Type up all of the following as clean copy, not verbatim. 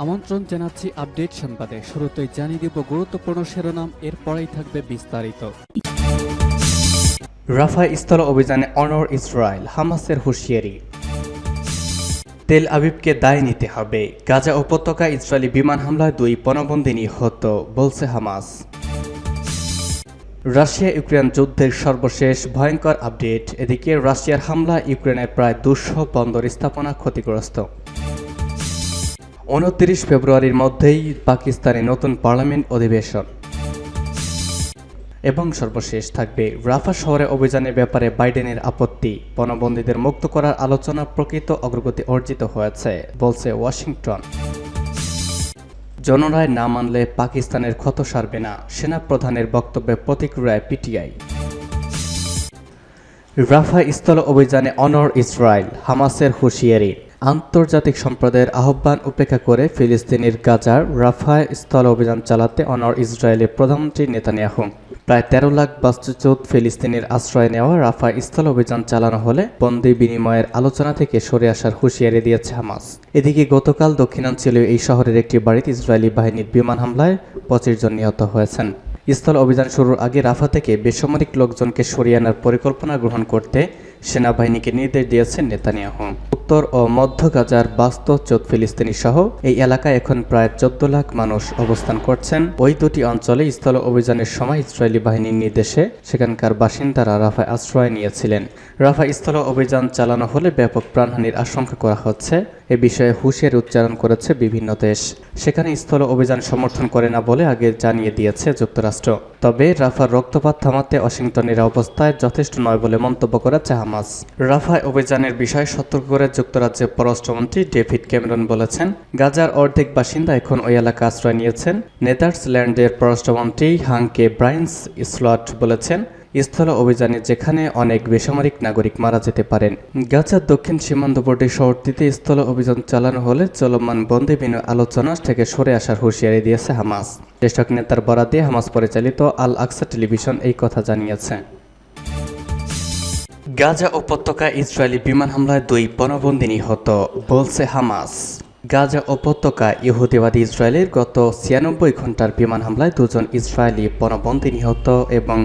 আমন্ত্রণ জানাচ্ছি আপডেট সংবাদে। শুরুতেই জানিয়ে দিব গুরুত্বপূর্ণ শিরোনাম, এরপরেই থাকবে বিস্তারিত। রাফায় স্থল অভিযানে অনড় ইসরায়েল, হামাসের হুঁশিয়ারি। তেল আবিবকে দায় নিতে হবে। গাজা উপত্যকায় ইসরায়েলি বিমান হামলায় 2 পণবন্দী নিহত, বলছে হামাস। রাশিয়া ইউক্রেন যুদ্ধের সর্বশেষ ভয়ঙ্কর আপডেট। এদিকে রাশিয়ার হামলা ইউক্রেনের প্রায় 200 বন্দর স্থাপনা ক্ষতিগ্রস্ত। 29 ফেব্রুয়ারির মধ্যেই পাকিস্তানে নতুন পার্লামেন্ট অধিবেশন। এবং সর্বশেষ থাকবে রাফা শহরে অভিযানের ব্যাপারে বাইডেনের আপত্তি। পণবন্দীদের মুক্ত করার আলোচনা প্রকৃত অগ্রগতি অর্জিত হয়েছে, বলছে ওয়াশিংটন। জনরায় না মানলে পাকিস্তানের ক্ষত সারবে না, সেনাপ্রধানের বক্তব্যে প্রতিক্রিয়ায় পিটিআই। রাফা স্থল অভিযানে অনড় ইসরায়েল, হামাসের হুঁশিয়ারি। আন্তর্জাতিক সম্প্রদায়ের আহ্বান উপেক্ষা করে ফিলিস্তিনের গাজার রাফায় স্থল অভিযান চালাতে অনড় ইসরায়েলের প্রধানমন্ত্রী নেতানিয়াহু। প্রায় 13 লাখ বাস্তুচ্যুত ফিলিস্তিনের আশ্রয় নেওয়া রাফায় স্থল অভিযান চালানো হলে বন্দি বিনিময়ের আলোচনা থেকে সরে আসার হুঁশিয়ারি দিয়েছে হামাস। এদিকে গতকাল দক্ষিণাঞ্চলীয় এই শহরের একটি বাড়িতে ইসরায়েলি বাহিনীর বিমান হামলায় 25 জন নিহত হয়েছেন। স্থল অভিযান শুরুর আগে রাফা থেকে বেসামরিক লোকজনকে সরিয়ে আনার পরিকল্পনা গ্রহণ করতে সেনাবাহিনীকে নির্দেশ দিয়েছেন নেতানিয়াহু। উত্তর ও মধ্য গাজার বাস্তুচ্যুত ফিলিস্তিনি সহ এই এলাকায় এখন প্রায় 14 লাখ মানুষ অবস্থান করছেন। ওই দুটি অঞ্চলে স্থল অভিযানের সময় ইসরায়েলি বাহিনীর নির্দেশে সেখানকার বাসিন্দারা রাফায় আশ্রয় নিয়েছিলেন। রাফা স্থল অভিযান চালানো হলে ব্যাপক প্রাণহানির আশঙ্কা করা হচ্ছে। এ বিষয়ে হুঁশিয়ারি উচ্চারণ করেছে বিভিন্ন দেশ। সেখানে স্থল অভিযান সমর্থন করে না বলে আগে জানিয়ে দিয়েছে যুক্তরাষ্ট্র। তবে রাফার রক্তপাত থামাতে ওয়াশিংটনের অবস্থায় যথেষ্ট নয় বলে মন্তব্য করেছে হামাস। রাফায় অভিযানের বিষয়ে সতর্ক করে যুক্তরাজ্যের পররাষ্ট্রমন্ত্রী ডেভিড ক্যামেরন বলেছেন, গাজার অর্ধেক বাসিন্দা এখন ওই এলাকা আশ্রয় নিয়েছেন। নেদারল্যান্ডের পররাষ্ট্রমন্ত্রী হাঙ্কে ব্রাইন্স স্লট বলেছেন, স্থল অভিযানে যেখানে অনেক বেসামরিক নাগরিক মারা যেতে পারেন। গাজার দক্ষিণ সীমান্তবর্তী শহরটিতে স্থল অভিযান চালানো হলে চলমান বন্দি বিনিময় আলোচনা থেকে সরে আসার হুঁশিয়ারি দিয়েছে হামাস। জ্যেষ্ঠ নেতার বরাত দিয়ে হামাস পরিচালিত আল আকসা টেলিভিশন এই কথা জানিয়েছে। গাজা উপত্যকায় ইসরায়েলি বিমান হামলায় 2 পণবন্দী নিহত, বলছে হামাস। গাজা উপত্যকায় ইহুদিবাদী ইসরায়েলের গত 96 ঘন্টার বিমান হামলায় 2 জন ইসরায়েলি পণবন্দী নিহত এবং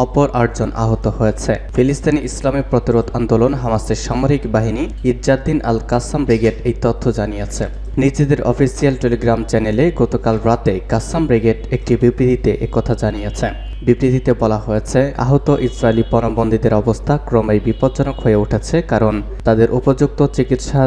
অপর 8 জন আহত হয়েছে। ফিলিস্তিনি ইসলামী প্রতিরোধ আন্দোলন হামাসের সামরিক বাহিনী ইজ্জাদ্দিন আল কাসাম ব্রিগেড এই তথ্য জানিয়েছে। নিজেদের অফিসিয়াল টেলিগ্রাম চ্যানেলে গতকাল রাতে কাসাম ব্রিগেড একটি বিবৃতিতে একথা জানিয়েছে। বিবৃতিতে বলা হয়েছে, আহত ইসরায়েলি পণবন্দীদের অবস্থা ক্রমেই বিপজ্জনক হয়ে উঠেছে, কারণ তাদের উপযুক্ত চিকিৎসা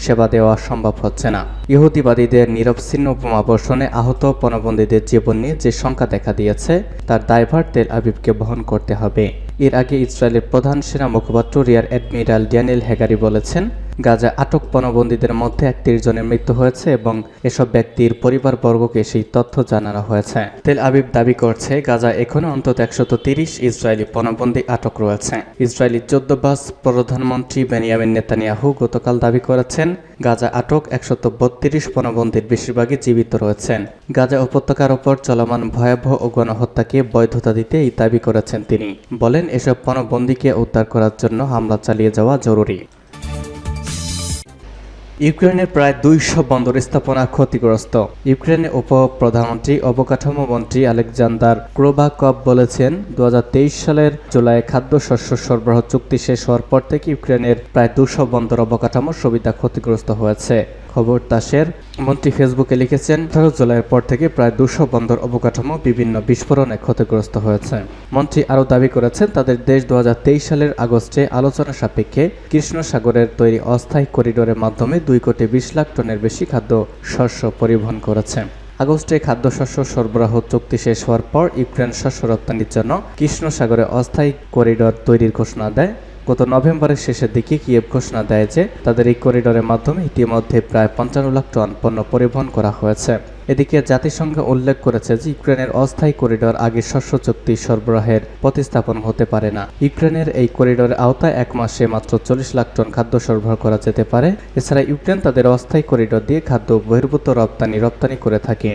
সেবা দেওয়া সম্ভব হচ্ছে না। ইহুদিবাদীদের নিরবচ্ছিন্ন বোমাবর্ষণে আহত পণবন্দীদের জীবন নিয়ে যে শঙ্কা দেখা দিয়েছে তার দায়ভার তেল আবিবকে বহন করতে হবে। এর আগে ইসরায়েলের প্রধান সেনা মুখপাত্র রিয়ার অ্যাডমিরাল ড্যানিয়েল হেগারি বলেছেন, গাজা আটক পণবন্দীদের মধ্যে 31 জনের মৃত্যু হয়েছে এবং এসব ব্যক্তির পরিবারবর্গকে সেই তথ্য জানানো হয়েছে। তেল আবিব দাবি করছে, গাজা এখনও অন্তত 130 ইসরায়েলি পণবন্দী আটক রয়েছে। ইসরায়েলি 14 বাস প্রধানমন্ত্রী বেনিয়ামিন নেতানিয়াহু গতকাল দাবি করেছেন, গাজা আটক 132 পণবন্দীর বেশিরভাগই জীবিত রয়েছেন। গাজা উপত্যকার ওপর চলমান ভয়াবহ ও গণহত্যাকে বৈধতা দিতে এই দাবি করেছেন তিনি। বলেন, এসব পণবন্দীকে উদ্ধার করার জন্য হামলা চালিয়ে যাওয়া জরুরি। ইউক্রেনের প্রায় 200 বন্দর স্থাপনা ক্ষতিগ্রস্ত। ইউক্রেনের উপপ্রধানমন্ত্রী অবকাঠামো মন্ত্রী আলেকজান্ডার ক্রোবাকভ বলেছেন, 2023 সালের জুলাই খাদ্যশস্য সরবরাহ চুক্তি শেষ হওয়ার পর থেকে ইউক্রেনের প্রায় 200 বন্দর অবকাঠামোর সুবিধা ক্ষতিগ্রস্ত হয়েছে। খবর তাসের মন্ত্রী ফেসবুকে লিখেছেন, 18 জুলাইয়ের পর থেকে প্রায় 200 বন্দর অবকাঠামো বিভিন্ন বিস্ফোরণে ক্ষতিগ্রস্ত হয়েছে। মন্ত্রী আরও দাবি করেছেন, তাদের দেশ 2023 সালের আগস্টে আলোচনা সাপেক্ষে কৃষ্ণ সাগরের তৈরি অস্থায়ী করিডোরের মাধ্যমে 2,20,00,000 টনের বেশি খাদ্য শস্য পরিবহন করেছে। আগস্টে খাদ্যশস্য সরবরাহ চুক্তি শেষ হওয়ার পর ইউক্রেন শস্য রপ্তানির জন্য কৃষ্ণ সাগরে অস্থায়ী করিডোর তৈরির ঘোষণা দেয়। গত নভেম্বরের শেষের দিকে কিয়েভ ঘোষণা দেয় যে তাদের এই করিডোরের মাধ্যমে ইতিমধ্যে প্রায় 55 লাখ টন পণ্য পরিবহন করা হয়েছে। এদিকে জাতিসংঘ উল্লেখ করেছে যে ইউক্রেনের অস্থায়ী করিডোর আগে শস্য চুক্তি সরবরাহের প্রতিস্থাপন হতে পারে না। ইউক্রেনের এই করিডোরের আওতায় 1 মাসে মাত্র 40 লাখ টন খাদ্য সরবরাহ করা যেতে পারে। এছাড়া ইউক্রেন তাদের অস্থায়ী করিডোর দিয়ে খাদ্য বহির্ভূত রপ্তানি করে থাকে।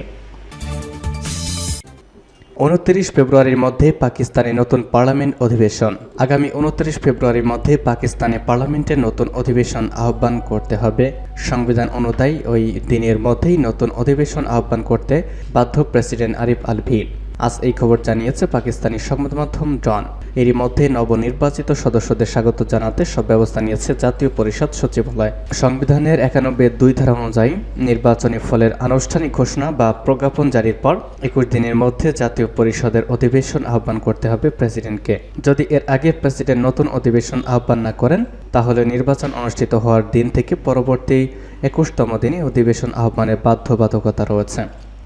29 ফেব্রুয়ারির মধ্যে পাকিস্তানে নতুন পার্লামেন্ট অধিবেশন। আগামী 29 ফেব্রুয়ারির মধ্যে পাকিস্তানে পার্লামেন্টের নতুন অধিবেশন আহ্বান করতে হবে। সংবিধান অনুযায়ী ওই দিনের মধ্যেই নতুন অধিবেশন আহ্বান করতে বাধ্য প্রেসিডেন্ট আরিফ আলভি। আজ এই খবর জানিয়েছে পাকিস্তানি সংবাদ মাধ্যম ডন। এরই মধ্যে নবনির্বাচিত সদস্যদের স্বাগত জানাতে সব ব্যবস্থা নিয়েছে জাতীয় পরিষদ সচিবালয়। সংবিধানের 91(2) ধারা অনুযায়ী নির্বাচনী ফলের আনুষ্ঠানিক ঘোষণা বা প্রজ্ঞাপন জারির পর 21 দিনের মধ্যে জাতীয় পরিষদের অধিবেশন আহ্বান করতে হবে প্রেসিডেন্টকে। যদি এর আগে প্রেসিডেন্ট নতুন অধিবেশন আহ্বান না করেন, তাহলে নির্বাচন অনুষ্ঠিত হওয়ার দিন থেকে পরবর্তী 21তম দিনে অধিবেশন আহ্বানের বাধ্যবাধকতা রয়েছে।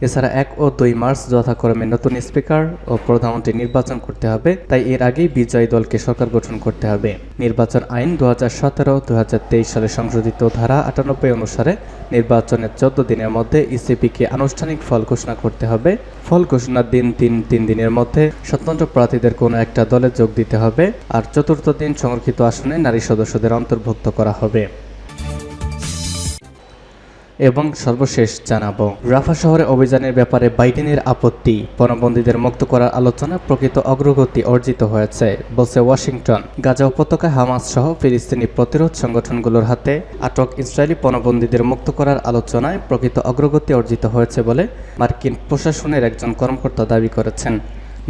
এছাড়া 1 ও 2 মার্চ যথাক্রমে নতুন স্পিকার ও প্রধানমন্ত্রী নির্বাচন করতে হবে, তাই এর আগেই বিজয়ী দলকে সরকার গঠন করতে হবে। নির্বাচন আইন 2017-2023 সালে সংশোধিত ধারা 98 অনুসারে নির্বাচনের 14 দিনের মধ্যে ইসিপিকে আনুষ্ঠানিক ফল ঘোষণা করতে হবে। ফল ঘোষণার দিন 3 দিনের মধ্যে স্বতন্ত্র প্রার্থীদের কোনো একটা দলে যোগ দিতে হবে, আর চতুর্থ দিন সংরক্ষিত আসনে নারী সদস্যদের অন্তর্ভুক্ত করা হবে। এবং সর্বশেষ জানাবো, রাফা শহরে অভিযানের ব্যাপারে বাইডেনের আপত্তি। পণবন্দীদের মুক্ত করার আলোচনা প্রকৃত অগ্রগতি অর্জিত হয়েছে বলছে ওয়াশিংটন। গাজা উপত্যকায় হামাস সহ ফিলিস্তিনি প্রতিরোধ সংগঠনগুলোর হাতে আটক ইসরায়েলি পণবন্দীদের মুক্ত করার আলোচনায় প্রকৃত অগ্রগতি অর্জিত হয়েছে বলে মার্কিন প্রশাসনের একজন কর্মকর্তা দাবি করেছেন।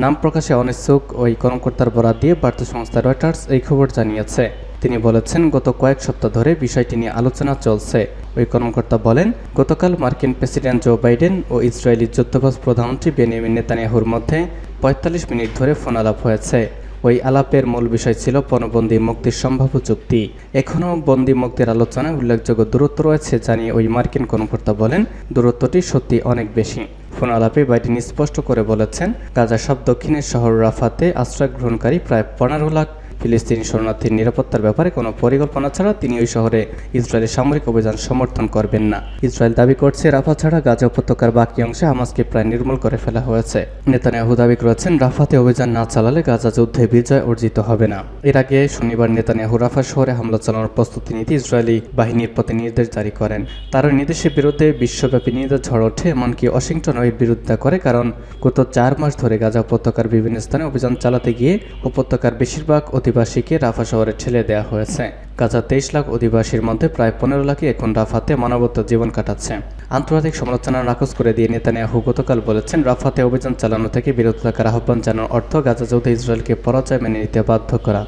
নাম প্রকাশে অনিচ্ছুক ওই কর্মকর্তার বরাত দিয়ে বার্তা সংস্থা রয়টার্স এই খবর জানিয়েছে। তিনি বলেছেন, গত কয়েক সপ্তাহ ধরে বিষয়টি নিয়ে আলোচনা চলছে। ওই কর্মকর্তা বলেন, গতকাল মার্কিন প্রেসিডেন্ট জো বাইডেন ও ইসরায়েলি যুদ্ধবাজ প্রধানমন্ত্রী বেনিয়ামিন নেতানিয়াহুর মধ্যে 45 মিনিট ধরে ফোন আলাপ হয়েছে। ওই আলাপের মূল বিষয় ছিল পণবন্দী মুক্তির সম্ভাব্য চুক্তি। এখনও বন্দী মুক্তির আলোচনায় উল্লেখযোগ্য দূরত্ব রয়েছে জানিয়ে ওই মার্কিন কর্মকর্তা বলেন, দূরত্বটি সত্যি অনেক বেশি। ফোন আলাপে বাইডেন স্পষ্ট করে বলেছেন, গাজা সব দক্ষিণের শহর রাফাতে আশ্রয় গ্রহণকারী প্রায় 15 লাখ ফিলিস্তিনি শরণার্থীর নিরাপত্তার ব্যাপারে কোনো পরিকল্পনা ছাড়া তিনি ওই শহরে ইসরায়েলের সামরিক অভিযান সমর্থন করবেন না। ইসরায়েল দাবি করছে, রাফা ছাড়া গাজা উপত্যকার বাকি অংশে হামাসকে প্রায় নির্মূল করে ফেলা হয়েছে। নেতানিয়াহু দাবি করেছেন, রাফাতে অভিযান না চালালে গাজা যুদ্ধে বিজয় অর্জিত হবে না। এর আগে শনিবার নেতানিয়াহু রাফা শহরে হামলা চালানোর প্রস্তুতি নিতে ইসরায়েলি বাহিনীর প্রতি নির্দেশ জারি করেন। তার ওই নির্দেশের বিরুদ্ধে বিশ্বব্যাপী নির্দেশ ঝড় ওঠে, এমনকি ওয়াশিংটন এর বিরোধিতা করে, কারণ গত 4 মাস ধরে গাজা উপত্যকার বিভিন্ন স্থানে অভিযান চালাতে গিয়ে উপত্যকার বেশিরভাগ অধিবাসীকে রাফা শহরে ঠেলে দেওয়া হয়েছে। গাজা 23 লাখ অধিবাসীর মধ্যে প্রায় 15 লাখই এখন রাফাতে মানবতা জীবন কাটাচ্ছে। আন্তর্জাতিক সমালোচনা নাকচ করে দিয়ে নেতানিয়াহু গতকাল বলেছেন, রাফাতে অভিযান চালানো থেকে বিরত থাকার আহ্বান জানানোর অর্থ গাজা যুদ্ধে ইসরায়েলকে পরাজয় মেনে নিতে বাধ্য করা।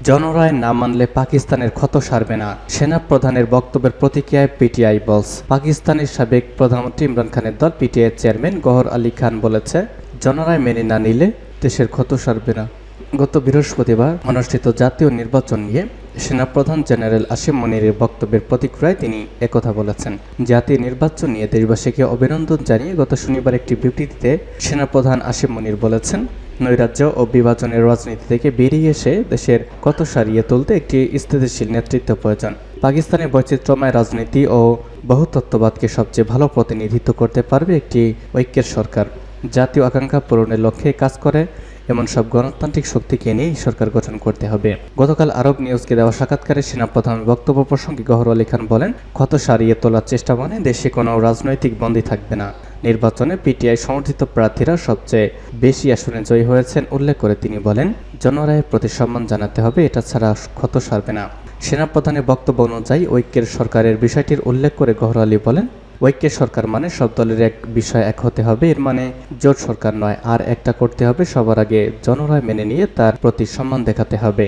জনরায় না মানলে পাকিস্তানের ক্ষত সারবে না, সেনা প্রধানের বক্তব্যের প্রতিক্রিয়ায় পিটিআই বলস। পাকিস্তানের সাবেক প্রধানমন্ত্রী ইমরান খানের দল পিটিআই চেয়ারম্যান গওহর আলী খান বলেছে, জনরায় মেনে না নিলে দেশের ক্ষত সারবে না। গত বৃহস্পতিবার অনুষ্ঠিত জাতীয় নির্বাচন নিয়ে সেনাপ্রধান জেনারেল আসিম মনিরের বক্তব্যের প্রতিক্রিয়ায় তিনি একথা বলেছেন। জাতীয় নির্বাচন নিয়ে দেশবাসীকে অভিনন্দন জানিয়ে গত শনিবার একটি বিবৃতিতে সেনাপ্রধান আসিম মনির বলেছেন, নৈরাজ্য ও বিভাজনের রাজনীতি থেকে বেরিয়ে এসে দেশের ক্ষত সারিয়ে তুলতে একটি স্থিতিশীল নেতৃত্ব প্রয়োজন। পাকিস্তানের বৈচিত্র্যময় রাজনীতি ও বহুতত্ত্ববাদকে সবচেয়ে ভালো প্রতিনিধিত্ব করতে পারবে একটি ঐক্যের সরকার। জাতীয় আকাঙ্ক্ষা পূরণের লক্ষ্যে কাজ করে এমন সব গণতান্ত্রিক শক্তিকে নিয়েই সরকার গঠন করতে হবে। গতকাল আরব নিউজকে দেওয়া সাক্ষাৎকারে সেনাপ্রধানের বক্তব্য প্রসঙ্গে গওহর আলী খান বলেন, ক্ষত সারিয়ে তোলার চেষ্টা মানে দেশে কোনো রাজনৈতিক বন্দী থাকবে না। নির্বাচনে পিটিআই সমর্থিত প্রার্থীরা সবচেয়ে বেশি আসনে জয়ী হয়েছেন উল্লেখ করে তিনি বলেন, জনরায়ের প্রতি সম্মান জানাতে হবে, এটা ছাড়া ক্ষত সারবে না। সেনাপ্রধানের বক্তব্য অনুযায়ী ঐক্যের সরকারের বিষয়টির উল্লেখ করে গওহর আলী বলেন, ঐক্যের সরকার মানে সব দলের এক বিষয় এক হতে হবে, এর মানে জোট সরকার নয়। আর একটা করতে হবে, সবার আগে জনরায় মেনে নিয়ে তার প্রতি সম্মান দেখাতে হবে।